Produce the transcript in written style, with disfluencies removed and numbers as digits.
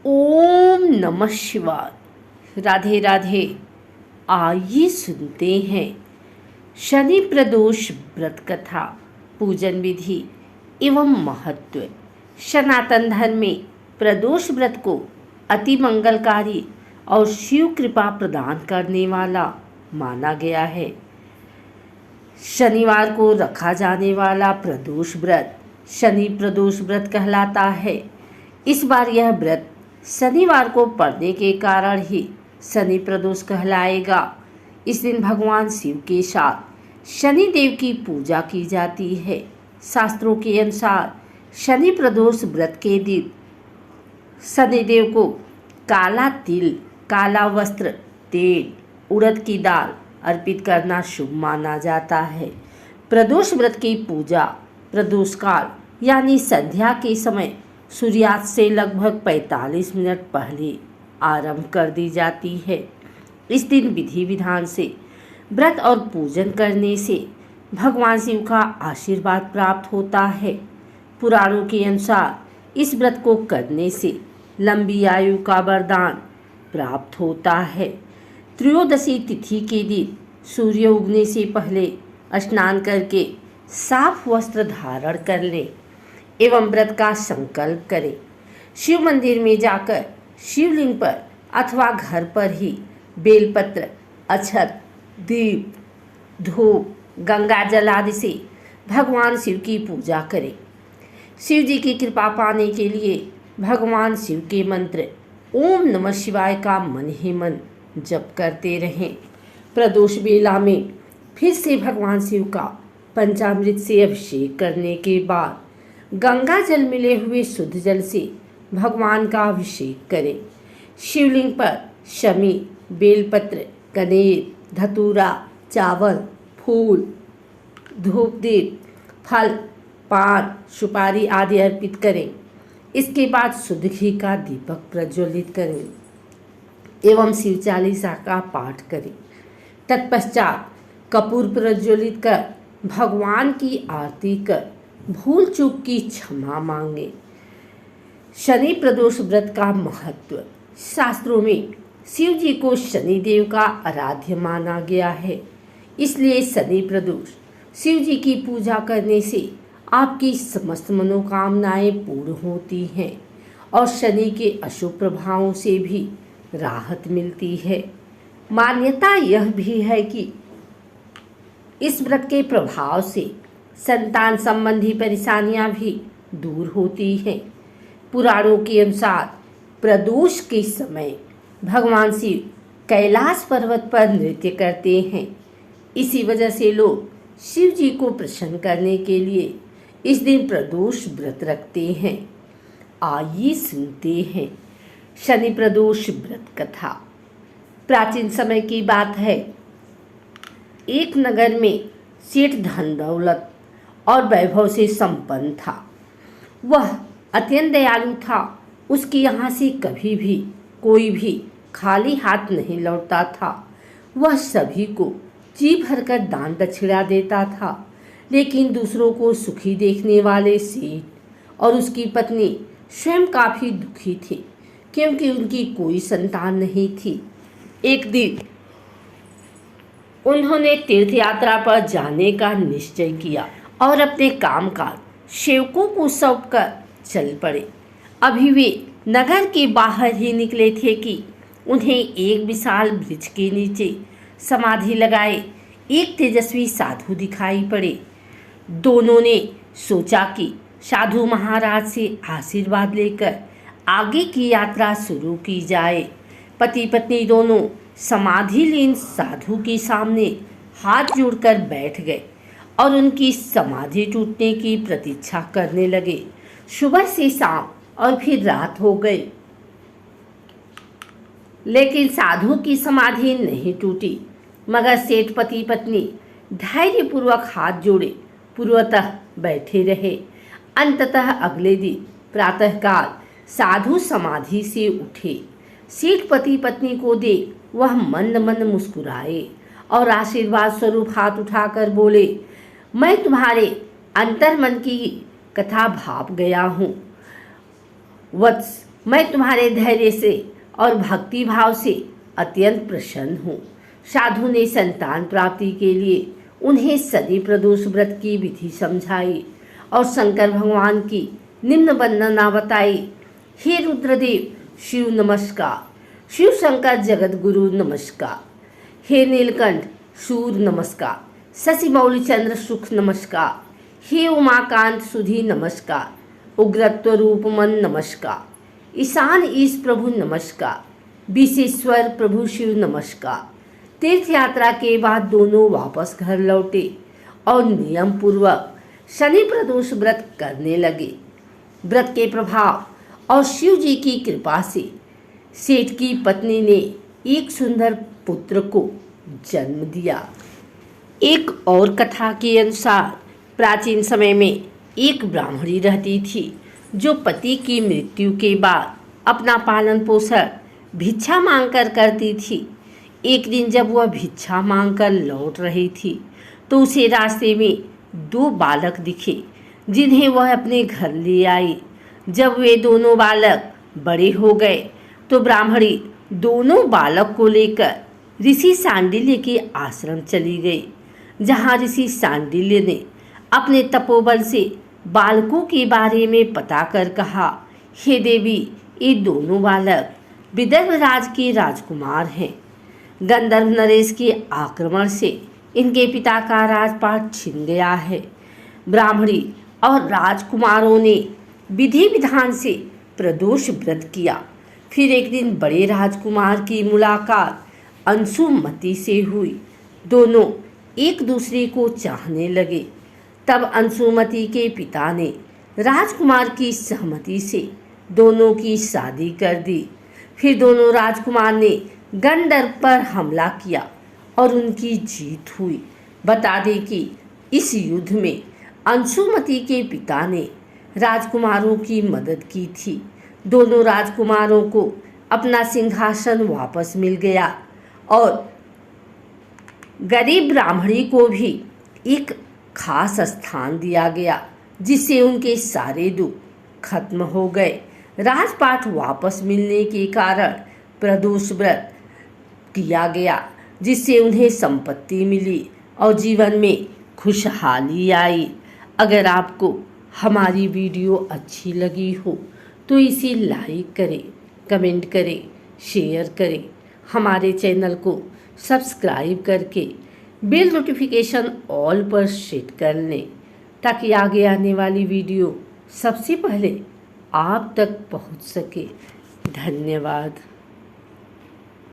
ओम नमः शिवाय। राधे राधे। आइए सुनते हैं शनि प्रदोष व्रत कथा, पूजन विधि एवं महत्व। सनातन धर्म में प्रदोष व्रत को अति मंगलकारी और शिव कृपा प्रदान करने वाला माना गया है। शनिवार को रखा जाने वाला प्रदोष व्रत शनि प्रदोष व्रत कहलाता है। इस बार यह व्रत शनिवार को पड़ने के कारण ही शनि प्रदोष कहलाएगा। इस दिन भगवान शिव के साथ शनि देव की पूजा की जाती है। शास्त्रों के अनुसार शनि प्रदोष व्रत के दिन शनिदेव को काला तिल, काला वस्त्र, तेल, उड़द की दाल अर्पित करना शुभ माना जाता है। प्रदोष व्रत की पूजा प्रदोष काल यानी संध्या के समय सूर्यास्त से लगभग 45 मिनट पहले आरंभ कर दी जाती है। इस दिन विधि विधान से व्रत और पूजन करने से भगवान शिव का आशीर्वाद प्राप्त होता है। पुराणों के अनुसार इस व्रत को करने से लंबी आयु का वरदान प्राप्त होता है। त्रयोदशी तिथि के दिन सूर्य उगने से पहले स्नान करके साफ वस्त्र धारण कर लें एवं व्रत का संकल्प करें। शिव मंदिर में जाकर शिवलिंग पर अथवा घर पर ही बेलपत्र, अक्षत, दीप, धूप, गंगा जल आदि से भगवान शिव की पूजा करें। शिव जी की कृपा पाने के लिए भगवान शिव के मंत्र ओम नमः शिवाय का मन ही मन जप करते रहें। प्रदोष बेला में फिर से भगवान शिव का पंचामृत से अभिषेक करने के बाद गंगा जल मिले हुए शुद्ध जल से भगवान का अभिषेक करें। शिवलिंग पर शमी, बेलपत्र, कनेर, धतूरा, चावल, फूल, धूप दीप, फल, पान, सुपारी आदि अर्पित करें। इसके बाद शुद्ध घी का दीपक प्रज्वलित करें एवं शिव चालीसा का पाठ करें। तत्पश्चात कपूर प्रज्वलित कर भगवान की आरती कर भूल चूक की क्षमा मांगे। शनि प्रदोष व्रत का महत्व। शास्त्रों में शिव जी को शनि देव का आराध्य माना गया है, इसलिए शनि प्रदोष शिव जी की पूजा करने से आपकी समस्त मनोकामनाएं पूर्ण होती हैं और शनि के अशुभ प्रभावों से भी राहत मिलती है। मान्यता यह भी है कि इस व्रत के प्रभाव से संतान संबंधी परेशानियां भी दूर होती हैं। पुराणों के अनुसार प्रदोष के समय भगवान शिव कैलाश पर्वत पर नृत्य करते हैं। इसी वजह से लोग शिव जी को प्रसन्न करने के लिए इस दिन प्रदोष व्रत रखते हैं। आइए सुनते हैं शनि प्रदोष व्रत कथा। प्राचीन समय की बात है। एक नगर में सेठ धन दौलत और वैभव से संपन्न था। वह अत्यंत दयालु था। उसके यहाँ से कभी भी कोई भी खाली हाथ नहीं लौटता था। वह सभी को जी भरकर दान दक्षिणा देता था। लेकिन दूसरों को सुखी देखने वाले सेठ और उसकी पत्नी स्वयं काफ़ी दुखी थे, क्योंकि उनकी कोई संतान नहीं थी। एक दिन उन्होंने तीर्थ यात्रा पर जाने का निश्चय किया और अपने कामकाज सेवकों को सौंपकर चल पड़े। अभी वे नगर के बाहर ही निकले थे कि उन्हें एक विशाल वृक्ष के नीचे समाधि लगाए एक तेजस्वी साधु दिखाई पड़े। दोनों ने सोचा कि साधु महाराज से आशीर्वाद लेकर आगे की यात्रा शुरू की जाए। पति पत्नी दोनों समाधिलीन साधु के सामने हाथ जोड़कर बैठ गए और उनकी समाधि टूटने की प्रतीक्षा करने लगे। सुबह से शाम और फिर रात हो गई, लेकिन साधु की समाधि नहीं टूटी। मगर सेठ पति पत्नी धैर्यपूर्वक हाथ जोड़े पूर्वतः बैठे रहे। अंततः अगले दिन प्रातःकाल साधु समाधि से उठे। सेठ पति पत्नी को देख वह मंद मंद मुस्कुराए और आशीर्वाद स्वरूप हाथ उठाकर बोले, मैं तुम्हारे अंतर्मन की कथा भाप गया हूँ। वत्स, मैं तुम्हारे धैर्य से और भक्ति भाव से अत्यंत प्रसन्न हूँ। साधु ने संतान प्राप्ति के लिए उन्हें शनि प्रदोष व्रत की विधि समझाई और शंकर भगवान की निम्न वंदना बताई। हे रुद्रदेव शिव नमस्कार, शिव शंकर जगत गुरु नमस्कार, हे नीलकंठ सूर्य नमस्कार, शशि मौली चंद्र सुख नमस्कार, हे उमाकांत सुधी नमस्कार, उग्रत्व रूप मन नमस्कार, ईशान ईश प्रभु नमस्कार, विशेश्वर प्रभु शिव नमस्कार। तीर्थ यात्रा के बाद दोनों वापस घर लौटे और नियम पूर्वक शनि प्रदोष व्रत करने लगे। व्रत के प्रभाव और शिव जी की कृपा से सेठ की पत्नी ने एक सुंदर पुत्र को जन्म दिया। एक और कथा के अनुसार प्राचीन समय में एक ब्राह्मणी रहती थी जो पति की मृत्यु के बाद अपना पालन पोषण भिक्षा मांगकर करती थी। एक दिन जब वह भिक्षा मांगकर लौट रही थी तो उसे रास्ते में दो बालक दिखे जिन्हें वह अपने घर ले आई। जब वे दोनों बालक बड़े हो गए तो ब्राह्मणी दोनों बालक को लेकर ऋषि सांडिल्य के आश्रम चली गई, जहाँ ऋषि सांडिल्य ने अपने तपोबल से बालकों के बारे में पता कर कहा, हे देवी, ये दोनों बालक विदर्भ राज के राजकुमार हैं। गंधर्व नरेश के आक्रमण से इनके पिता का राजपाट छिन गया है। ब्राह्मणी और राजकुमारों ने विधि विधान से प्रदोष व्रत किया। फिर एक दिन बड़े राजकुमार की मुलाकात अंशुमति से हुई। दोनों एक दूसरे को चाहने लगे। तब अंशुमति के पिता ने राजकुमार की सहमति से दोनों की शादी कर दी। फिर दोनों राजकुमार ने गंधर्व पर हमला किया और उनकी जीत हुई। बता दें कि इस युद्ध में अंशुमति के पिता ने राजकुमारों की मदद की थी। दोनों राजकुमारों को अपना सिंहासन वापस मिल गया और गरीब ब्राह्मणी को भी एक खास स्थान दिया गया, जिससे उनके सारे दुख खत्म हो गए। राजपाट वापस मिलने के कारण प्रदोष व्रत किया गया, जिससे उन्हें संपत्ति मिली और जीवन में खुशहाली आई। अगर आपको हमारी वीडियो अच्छी लगी हो तो इसे लाइक करें, कमेंट करें, शेयर करें। हमारे चैनल को सब्सक्राइब करके बेल नोटिफिकेशन ऑल पर सेट कर लें, ताकि आगे आने वाली वीडियो सबसे पहले आप तक पहुंच सके। धन्यवाद।